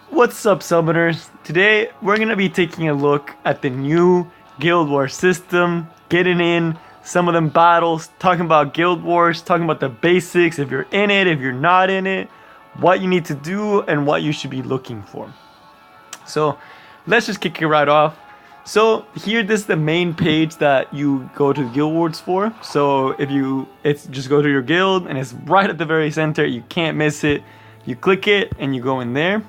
What's up, summoners? Today we're gonna be taking a look at the new Guild Wars system, getting in some of them battles, talking about Guild Wars, talking about the basics, if you're in it, if you're not in it, what you need to do, and what you should be looking for. So let's just kick it right off. So here, this is the main page that you go to Guild Wars for. So it's just go to your guild, and it's right at the very center. You can't miss it. You click it, and you go in there.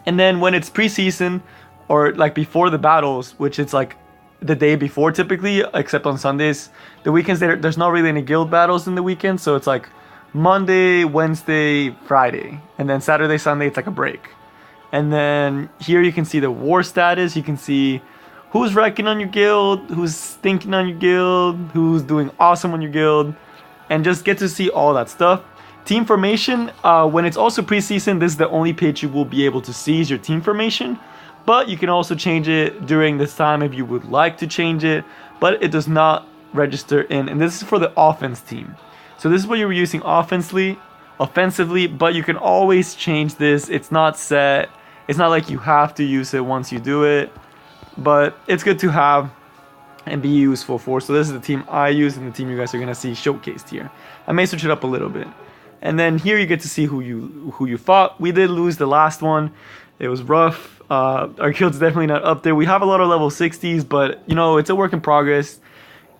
And then when it's preseason, or like before the battles, which it's like the day before typically, except on Sundays, the weekends there's not really any guild battles in the weekend, so it's like Monday, Wednesday, Friday, and then Saturday, Sunday it's like a break. And then here you can see the war status. You can see who's wrecking on your guild, who's stinking on your guild, who's doing awesome on your guild, and just get to see all that stuff. Team formation, when it's also preseason, this is the only page you will be able to see is your team formation. But you can also change it during this time if you would like to change it. But it does not register in. And this is for the offense team. So this is what you're using offensively. But you can always change this. It's not set. It's not like you have to use it once you do it. But it's good to have and be useful for. So this is the team I use and the team you guys are going to see showcased here. I may switch it up a little bit. And then here you get to see who you fought. We did lose the last one. It was rough. Our guild's definitely not up there. We have a lot of level 60s, but you know, it's a work in progress.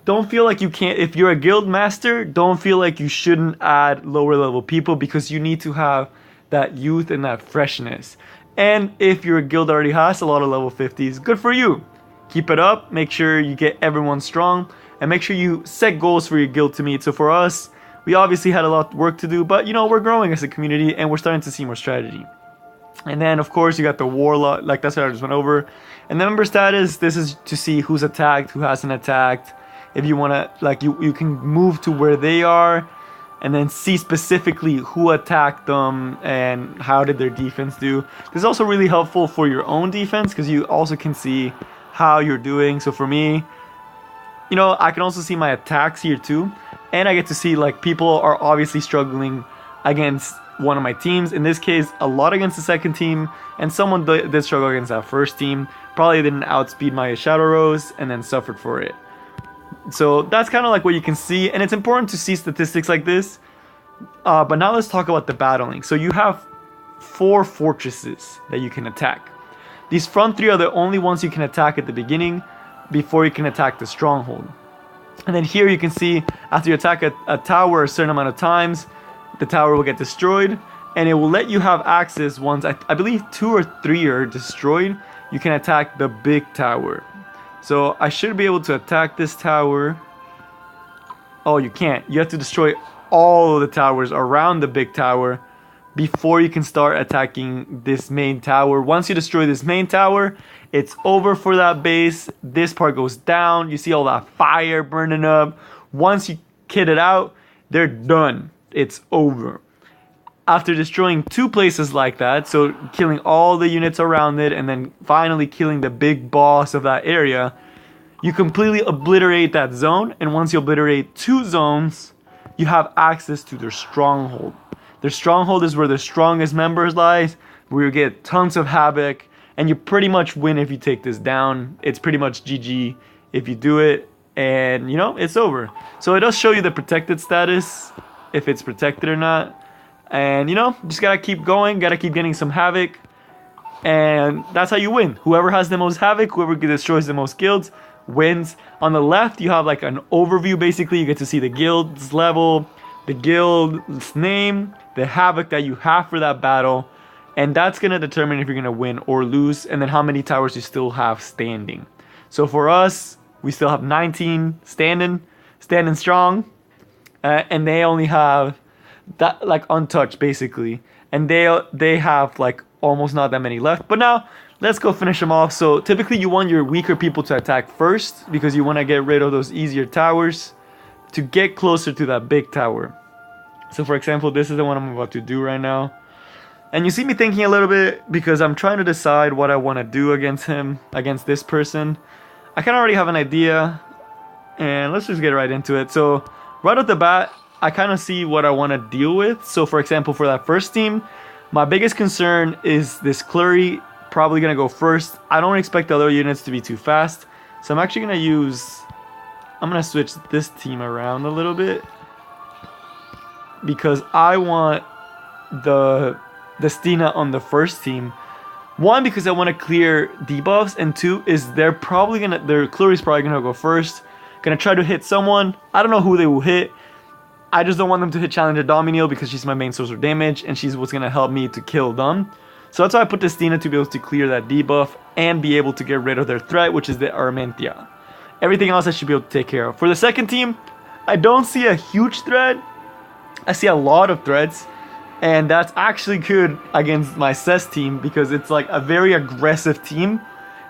Don't feel like you can't, if you're a guild master, don't feel like you shouldn't add lower level people, because you need to have that youth and that freshness. And if your guild already has a lot of level 50s, good for you. Keep it up. Make sure you get everyone strong, and make sure you set goals for your guild to meet. So for us, we obviously had a lot of work to do, but you know, we're growing as a community and we're starting to see more strategy. And then of course you got the warlock, like that's what I just went over. And the member status, this is to see who's attacked, who hasn't attacked. If you want to, like, you can move to where they are and then see specifically who attacked them and how did their defense do. This is also really helpful for your own defense, because you also can see how you're doing. So for me, you know, I can also see my attacks here too. And I get to see, like, people are obviously struggling against one of my teams. In this case, a lot against the second team. And someone did struggle against that first team. Probably didn't outspeed my Shadow Rose and then suffered for it. So that's kind of like what you can see. And it's important to see statistics like this. But now let's talk about the battling. So you have 4 fortresses that you can attack. These front 3 are the only ones you can attack at the beginning before you can attack the stronghold. And then here you can see, after you attack a tower a certain amount of times, the tower will get destroyed. And it will let you have access once, I believe 2 or 3 are destroyed, you can attack the big tower. So I should be able to attack this tower. Oh, you can't. You have to destroy all of the towers around the big tower before you can start attacking this main tower. Once you destroy this main tower, it's over for that base. This part goes down. You see all that fire burning up. Once you kit it out, they're done. It's over. After destroying 2 places like that, so killing all the units around it and then finally killing the big boss of that area, you completely obliterate that zone. And once you obliterate 2 zones, you have access to their stronghold. Their stronghold is where the strongest members lies, where you get tons of havoc, and you pretty much win if you take this down. It's pretty much GG if you do it, and you know, it's over. So it does show you the protected status, if it's protected or not. And you know, just gotta keep going, gotta keep getting some havoc, and that's how you win. Whoever has the most havoc, whoever destroys the most guilds, wins. On the left, you have like an overview. Basically, you get to see the guild's level, the guild's name, the havoc that you have for that battle, and that's going to determine if you're going to win or lose, and then how many towers you still have standing. So for us, we still have 19 standing strong, and they only have that, like, untouched basically, and they have like almost not that many left. But now let's go finish them off. So typically you want your weaker people to attack first, because you want to get rid of those easier towers to get closer to that big tower. So for example, this is the one I'm about to do right now. And you see me thinking a little bit, because I'm trying to decide what I want to do against him, against this person. I kind of already have an idea, and let's just get right into it. So right off the bat, I kind of see what I want to deal with. So for example, for that first team, My biggest concern is this Kluri probably going to go first. I don't expect the other units to be too fast. So I'm actually going to use... I'm going to switch this team around a little bit. Because I want the Stina on the first team. One, because I want to clear debuffs, and two is their Kluri's probably gonna go first. Gonna try to hit someone. I don't know who they will hit. I just don't want them to hit Challenger Dominiel because she's my main source of damage and she's what's gonna help me to kill them. So that's why I put the Stina to be able to clear that debuff and be able to get rid of their threat, which is the Armentia. Everything else I should be able to take care of. For the second team, I don't see a huge threat. I see a lot of threats. And that's actually good against my CES team because it's like a very aggressive team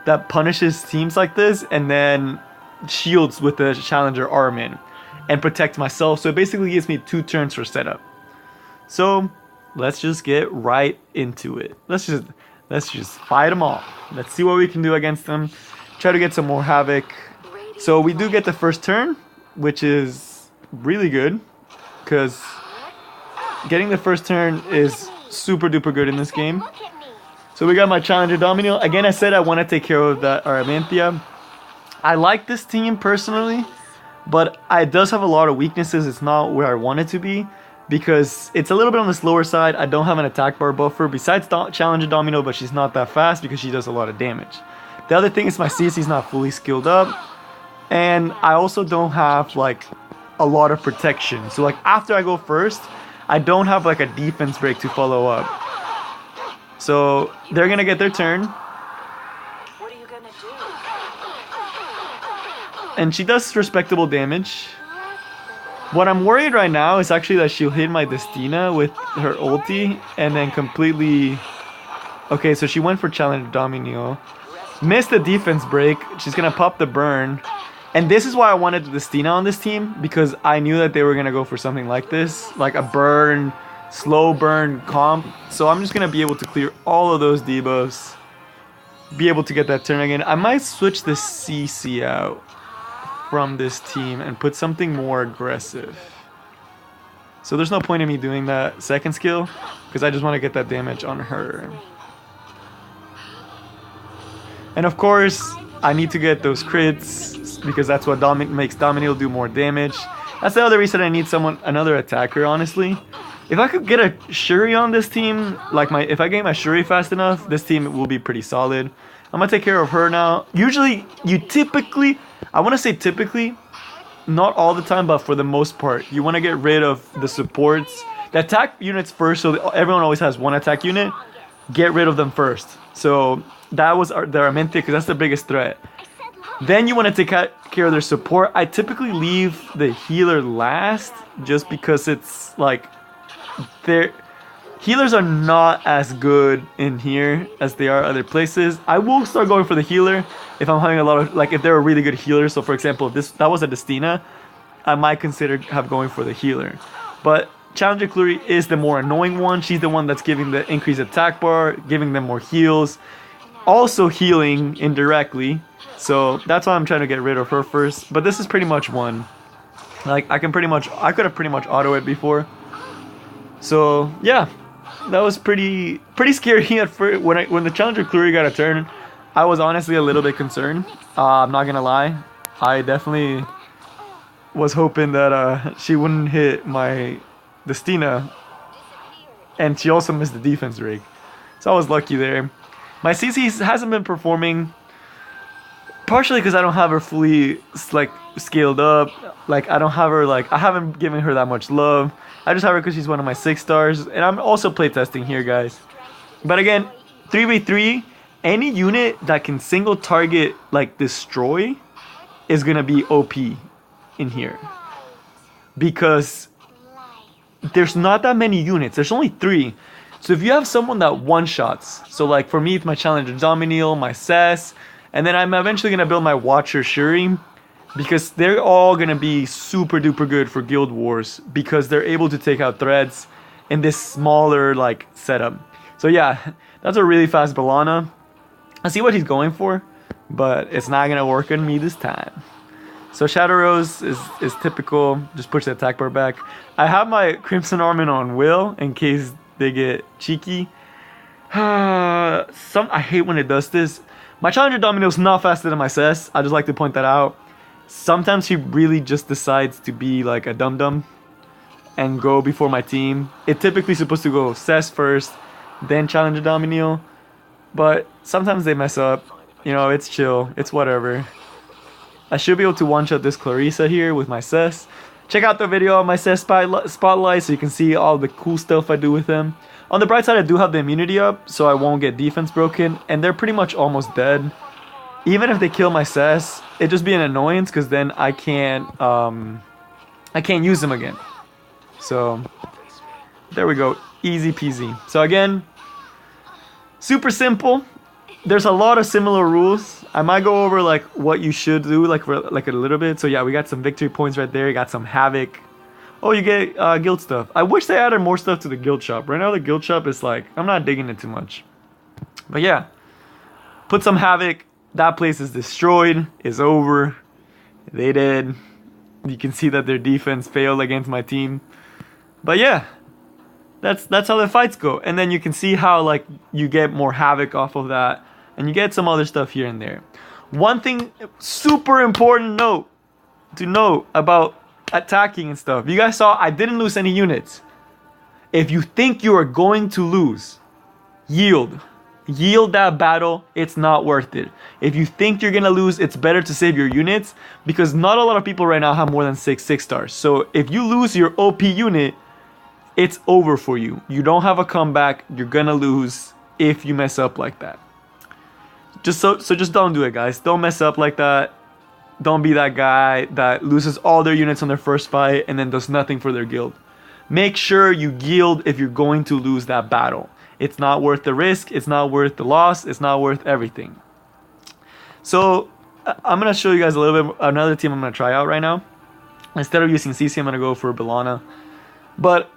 that punishes teams like this and then shields with the Challenger Armin and protects myself. So it basically gives me 2 turns for setup. So let's just get right into it. Let's just fight them all. Let's see what we can do against them. Try to get some more havoc. So we do get the first turn, which is really good because getting the first turn is super duper good in this game. So we got my Challenger Domino. Again, I said I want to take care of that Aramanthia. I like this team personally, but it does have a lot of weaknesses. It's not where I want it to be because it's a little bit on the slower side. I don't have an attack bar buffer besides Challenger Domino, but she's not that fast because she does a lot of damage. The other thing is my CC is not fully skilled up, and I also don't have like a lot of protection. So like after I go first, I don't have like a defense break to follow up. So they're gonna get their turn. What are you gonna do? And she does respectable damage. What I'm worried right now is actually that she'll hit my Destina with her ulti and then completely... Okay, so she went for Challenger Domino. Missed the defense break. She's gonna pop the burn. And this is why I wanted the Destina on this team, because I knew that they were going to go for something like this, like a burn, slow burn comp. So I'm just going to be able to clear all of those debuffs, be able to get that turn again. I might switch the CC out from this team and put something more aggressive. So there's no point in me doing that second skill, because I just want to get that damage on her. And of course, I need to get those crits, because that's what makes Dominiel do more damage. That's the other reason I need another attacker, honestly. If I could get a Shuri on this team, if I get my Shuri fast enough, this team will be pretty solid. I'm gonna take care of her now. Usually, I want to say typically, not all the time, but for the most part, you want to get rid of the supports. The attack units first, so everyone always has one attack unit. Get rid of them first. So that was the Armentia, because that's the biggest threat. Then you want to take care of their support. I typically leave the healer last just because it's like their healers are not as good in here as they are other places. I will start going for the healer if I'm having a lot of, like, if they're a really good healer. So for example, if that was a Destina, I might consider going for the healer. But Challenger Kluri is the more annoying one. She's the one that's giving the increased attack bar, giving them more heals, also healing indirectly. So that's why I'm trying to get rid of her first. But this is pretty much one. Like I could have pretty much auto it before. So yeah, that was pretty scary at first. When the Challenger Kluri got a turn, I was honestly a little bit concerned. I'm not gonna lie. I definitely was hoping that she wouldn't hit my Destina, and she also missed the defense rig. So I was lucky there. My CC hasn't been performing. Partially because I don't have her fully scaled up. Like I haven't given her that much love. I just have her because she's one of my 6 stars, and I'm also playtesting here, guys. But again, 3v3, any unit that can single target like destroy is gonna be OP in here because there's not that many units. There's only 3. So if you have someone that one-shots, so like for me, it's my Challenger Dominiel, my CES. And then I'm eventually going to build my Watcher Shuri, because they're all going to be super duper good for Guild Wars because they're able to take out threads in this smaller setup. So yeah, that's a really fast Bellana. I see what he's going for, but it's not going to work on me this time. So Shadow Rose is typical, just push the attack bar back. I have my Crimson Armin on Will in case they get cheeky. I hate when it does this. My Challenger Domino is not faster than my Cess. I just like to point that out. Sometimes he really just decides to be like a dum-dum and go before my team. It's typically supposed to go Cess first, then Challenger Domino. But sometimes they mess up. You know, it's chill. It's whatever. I should be able to one-shot this Clarissa here with my Cess. Check out the video on my Cess Spotlight so you can see all the cool stuff I do with them. On the bright side, I do have the immunity up, so I won't get defense broken. And they're pretty much almost dead. Even if they kill my Cess, it'd just be an annoyance because then I can't use them again. So, there we go. Easy peasy. So again, super simple. There's a lot of similar rules. I might go over like what you should do like for like a little bit. So yeah, we got some victory points right there. You got some havoc. Oh, you get guild stuff. I wish they added more stuff to the guild shop. Right now the guild shop is like, I'm not digging it too much. But yeah, put some havoc. That place is destroyed. It's over. They did. You can see that their defense failed against my team. But yeah, that's how the fights go. And then you can see how like you get more havoc off of that. And you get some other stuff here and there. One thing, super important note to note about attacking and stuff. You guys saw I didn't lose any units. If you think you are going to lose, yield. Yield that battle. It's not worth it. If you think you're going to lose, it's better to save your units. Because not a lot of people right now have more than 6 stars. So if you lose your OP unit, it's over for you. You don't have a comeback. You're going to lose if you mess up like that. Just just don't do it, guys. Don't mess up like that. Don't be that guy that loses all their units on their first fight and then does nothing for their guild. Make sure you yield if you're going to lose that battle. It's not worth the risk. It's not worth the loss. It's not worth everything. So I'm going to show you guys a little bit another team I'm going to try out right now. Instead of using CC, I'm going to go for Bellana. But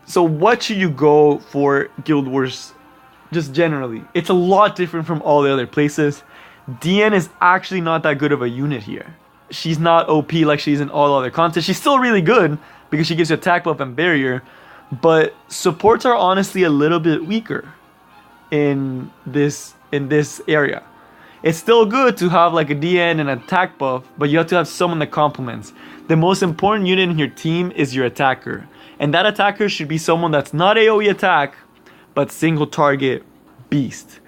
so what should you go for Guild Wars? Just generally, it's a lot different from all the other places. DN is actually not that good of a unit here. She's not OP like she's in all other contests. She's still really good because she gives you attack buff and barrier, but supports are honestly a little bit weaker in this area. It's still good to have like a DN and attack buff, but you have to have someone that complements. The most important unit in your team is your attacker, and that attacker should be someone that's not AoE attack, but single target beast.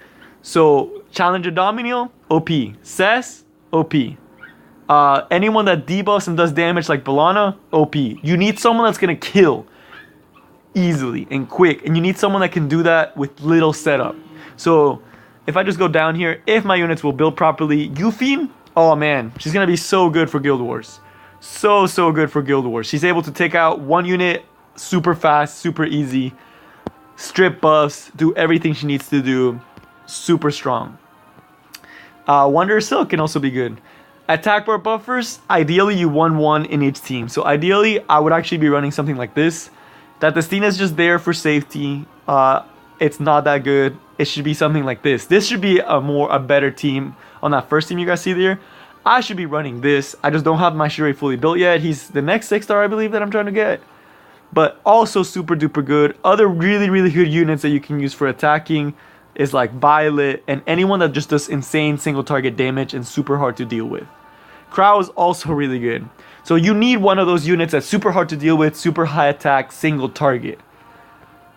So Challenger Domino, OP. Cess, OP. Anyone that debuffs and does damage like Bellana, OP. You need someone that's gonna kill easily and quick, and you need someone that can do that with little setup. So if I just go down here, if my units will build properly, Yuffie, oh man, she's gonna be so good for Guild Wars. So good for Guild Wars. She's able to take out one unit super fast, super easy. Strip buffs, do everything she needs to do. Super strong. Wonder Silk can also be good. Attack bar buffers, ideally you 1-1 in each team. So ideally, I would actually be running something like this. That Destina is just there for safety. It's not that good. It should be something like this. This should be a better team on that first team you guys see there. I should be running this. I just don't have my Shirei fully built yet. He's the next 6-star, I believe, that I'm trying to get. But also super duper good. Other really good units that you can use for attacking is like Violet and anyone that just does insane single target damage and super hard to deal with. Crow is also really good. So you need one of those units that's super hard to deal with, super high attack, single target.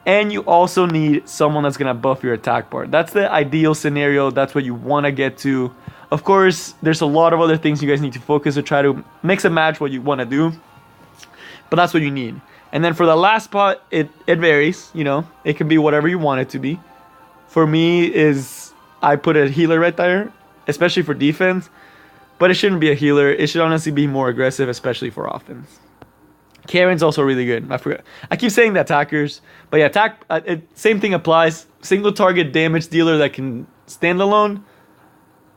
And you also need someone that's going to buff your attack bar. That's the ideal scenario. That's what you want to get to. Of course, there's a lot of other things you guys need to focus or try to mix and match what you want to do. But that's what you need. And then for the last spot, it varies, you know. It can be whatever you want it to be. For me I put a healer right there, especially for defense. But it shouldn't be a healer. It should honestly be more aggressive, especially for offense. Karen's also really good. I forgot. I keep saying the attackers. But yeah, same thing applies. Single target damage dealer that can stand alone.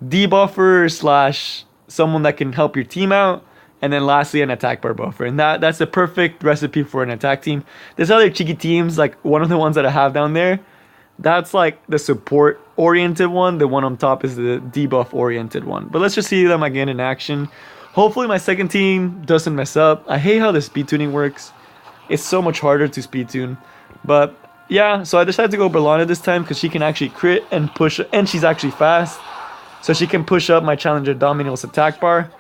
Debuffer / someone that can help your team out. And then lastly, an attack bar buffer. And that's the perfect recipe for an attack team. There's other cheeky teams, like one of the ones that I have down there. That's like the support-oriented one. The one on top is the debuff-oriented one. But let's just see them again in action. Hopefully my second team doesn't mess up. I hate how the speed tuning works. It's so much harder to speed tune. But yeah, so I decided to go Bellana this time because she can actually crit and push, and she's actually fast. So she can push up my Challenger Dominion's attack bar.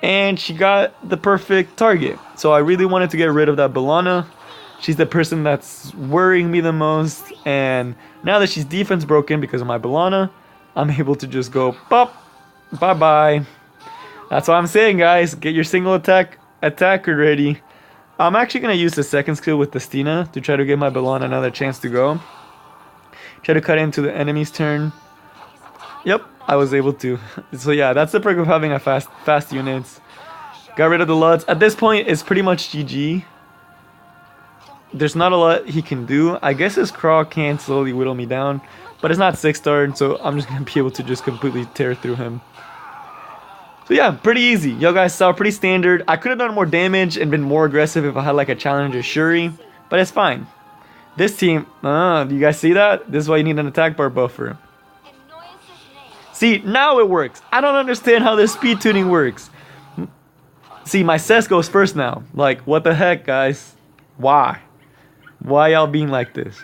And she got the perfect target. So I really wanted to get rid of that Bellana. She's the person that's worrying me the most. And now that she's defense broken because of my Bellana, I'm able to just go pop, bye-bye. That's what I'm saying, guys. Get your single attacker ready. I'm actually going to use the second skill with Destina to try to give my Bellana another chance to go. Try to cut into the enemy's turn. Yep, I was able to. So yeah, that's the perk of having a fast units. Got rid of the Luds. At this point, it's pretty much GG. There's not a lot he can do. I guess his Craw can slowly whittle me down. But it's not 6-star, so I'm just going to be able to just completely tear through him. So yeah, pretty easy. Yo guys saw pretty standard. I could have done more damage and been more aggressive if I had like a Challenger Shuri. But it's fine. This team, do you guys see that? This is why you need an attack bar buffer. See, now it works. I don't understand how this speed tuning works. See, my Cess goes first now. Like, what the heck, guys? Why? Why y'all being like this?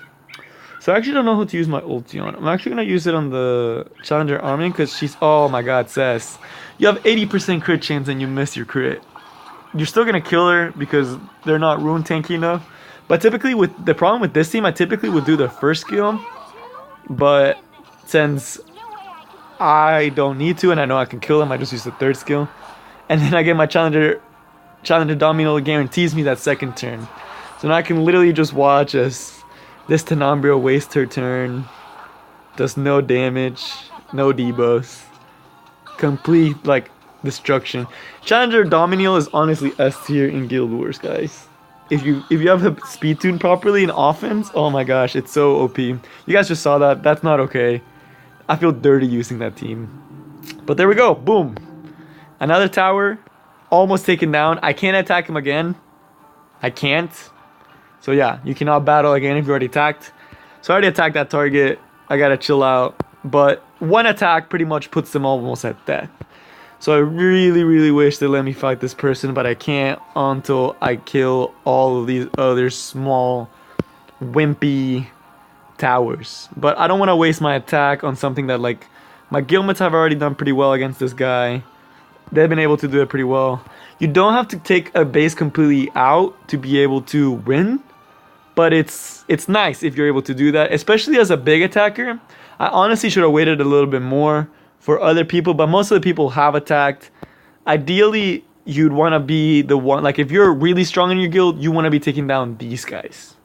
So I actually don't know who to use my ulti on. I'm actually going to use it on the Challenger Armin because she's... Oh my god, Cess. You have 80% crit chance and you miss your crit. You're still going to kill her because they're not rune tanky enough. But typically, with the problem with this team, I typically would do the first skill. But since I don't need to and I know I can kill him, I just use the third skill. And then I get my Challenger Domino guarantees me that second turn. So now I can literally just watch as this Tenambria wastes her turn. Does no damage, no debuffs. Complete, like, destruction. Challenger Domino is honestly S tier in Guild Wars, guys. If you have the speed tune properly in offense, oh my gosh, it's so OP. You guys just saw that. That's not okay. I feel dirty using that team. But there we go. Boom. Another tower. Almost taken down. I can't attack him again. I can't. So yeah, you cannot battle again if you already attacked. So I already attacked that target. I gotta chill out. But one attack pretty much puts them almost at death. So I really, really wish they let me fight this person, but I can't until I kill all of these other small, wimpy towers. But I don't want to waste my attack on something that, like, my guildmates have already done pretty well against this guy. They've been able to do it pretty well. You don't have to take a base completely out to be able to win, but it's nice if you're able to do that, especially as a big attacker. I honestly should have waited a little bit more for other people, but most of the people have attacked. Ideally, you'd want to be the one, like if you're really strong in your guild, you want to be taking down these guys.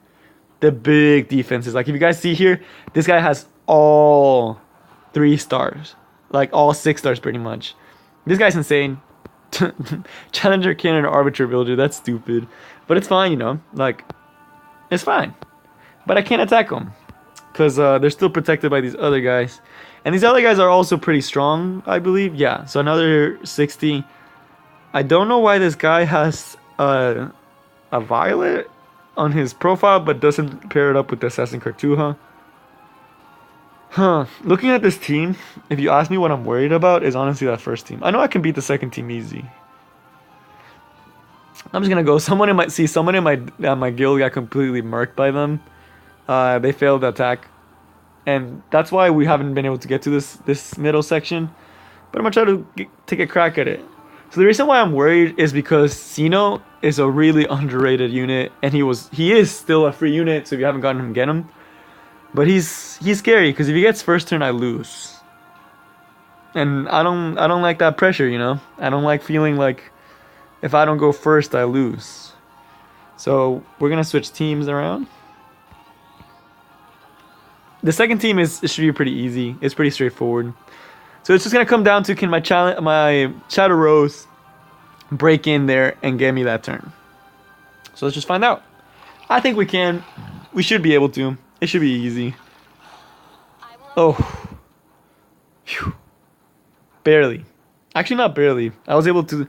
The big defenses. Like if you guys see here, this guy has all 3 stars. Like all 6 stars pretty much. This guy's insane. Challenger Cannon Arbiter Villager, that's stupid. But it's fine, you know, like, it's fine. But I can't attack them. Because they're still protected by these other guys. And these other guys are also pretty strong, I believe. Yeah, so another 60. I don't know why this guy has a violet on his profile, but doesn't pair it up with the Assassin Cartuja. Looking at this team, if you ask me what I'm worried about, is honestly that first team. I know I can beat the second team easy. I'm just gonna go. Someone in my guild got completely murked by them. They failed the attack, and that's why we haven't been able to get to this middle section. But I'm gonna try to take a crack at it. So the reason why I'm worried is because Sino is a really underrated unit, and he is still a free unit. So if you haven't gotten him, get him. But he's scary because if he gets first turn, I lose. And I don't like that pressure, you know. I don't like feeling like if I don't go first, I lose. So we're gonna switch teams around. The second team it should be pretty easy. It's pretty straightforward. So it's just gonna come down to can my Shadow Rose break in there and get me that turn. So let's just find out. I think we can. We should be able to. It should be easy. Oh. Phew. Barely. Actually, not barely. I was able to...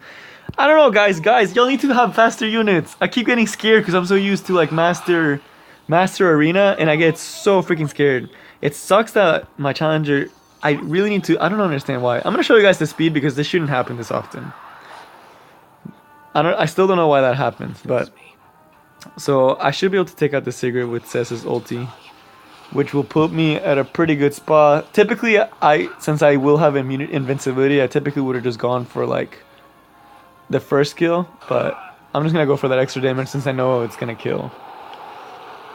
I don't know, guys. Y'all need to have faster units. I keep getting scared because I'm so used to, like, Master Arena, and I get so freaking scared. It sucks that my Challenger... I really need to... I don't understand why. I'm going to show you guys the speed because this shouldn't happen this often. I still don't know why that happens, but... So, I should be able to take out the Sigrid with Cess's ulti. which will put me at a pretty good spot. Typically, since I will have invincibility, I typically would have just gone for like the first kill, but I'm just gonna go for that extra damage since I know it's gonna kill.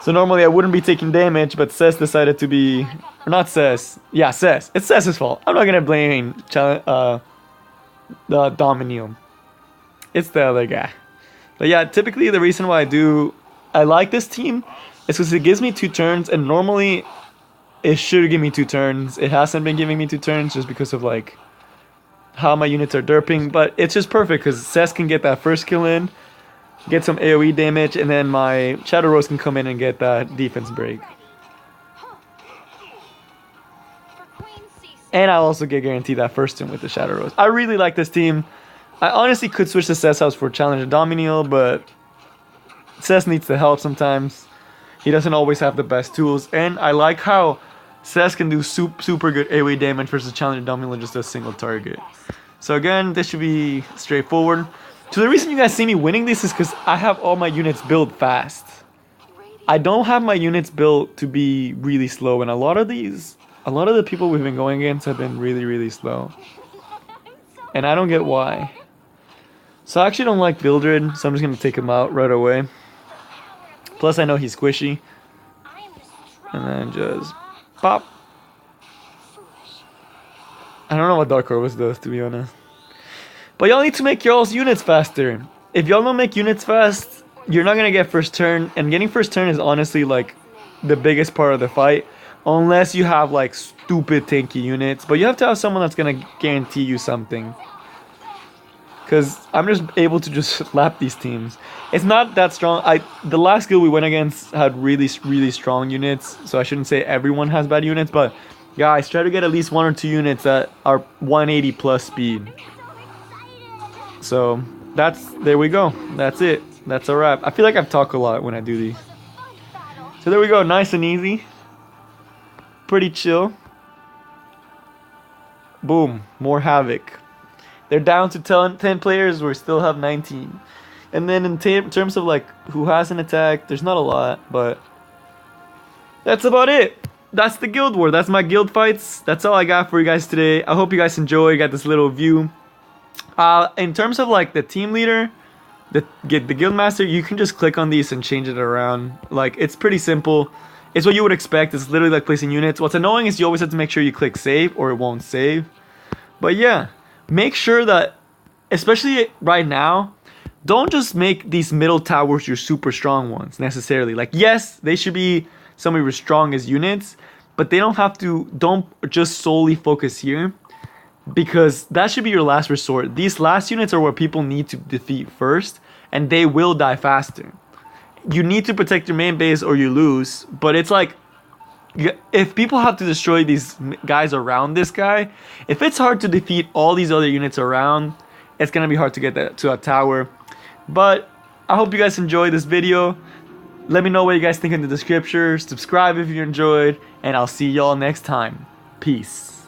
So normally I wouldn't be taking damage, but Cess decided to be, or not Cess, yeah, Cess. It's Cess's fault. I'm not gonna blame the Dominium. It's the other guy. But yeah, typically the reason why I like this team is because it gives me 2 turns, and normally it should give me 2 turns. It hasn't been giving me 2 turns just because of like how my units are derping, but it's just perfect because Cess can get that first kill in, get some AoE damage, and then my Shadow Rose can come in and get that defense break. And I'll also get guaranteed that first turn with the Shadow Rose. I really like this team. I honestly could switch to Cess House for Challenger Dominiel, but Cess needs the help sometimes. He doesn't always have the best tools. And I like how Cess can do super good AoE damage versus Challenger Dominiel just a single target. So again, this should be straightforward. So the reason you guys see me winning this is because I have all my units built fast. I don't have my units built to be really slow, and a lot of the people we've been going against have been really slow. And I don't get why. So I actually don't like Vildred, so I'm just going to take him out right away. Plus I know he's squishy. And then just pop. I don't know what Dark Corvus does, to be honest. But y'all need to make y'all's units faster. If y'all don't make units fast, you're not going to get first turn. And getting first turn is honestly like the biggest part of the fight. Unless you have like stupid tanky units. But you have to have someone that's going to guarantee you something. Because I'm just able to just slap these teams. It's not that strong. The last guild we went against had really strong units. So I shouldn't say everyone has bad units. But guys, try to get at least 1 or 2 units that are 180 plus speed. So there we go. That's it. That's a wrap. I feel like I've talked a lot when I do these. So there we go. Nice and easy. Pretty chill. Boom. More Havoc. They're down to 10 players. We still have 19. And then in terms of like who has an attack, there's not a lot, but that's about it. That's the Guild War. That's my guild fights. That's all I got for you guys today. I hope you guys enjoy. Got this little view. In terms of like the team leader, the guild master, you can just click on these and change it around. Like it's pretty simple. It's what you would expect. It's literally like placing units. What's annoying is you always have to make sure you click save or it won't save. But yeah. Make sure that, especially right now, don't just make these middle towers your super strong ones necessarily. Like, yes, they should be some of your strongest units, but they don't have to, don't just solely focus here, because that should be your last resort. These last units are what people need to defeat first, and they will die faster. You need to protect your main base or you lose, but it's like, if people have to destroy these guys around this guy, if it's hard to defeat all these other units around, it's gonna be hard to get that to a tower. But I hope you guys enjoyed this video. Let me know what you guys think in the description. Subscribe if you enjoyed, and I'll see y'all next time. Peace.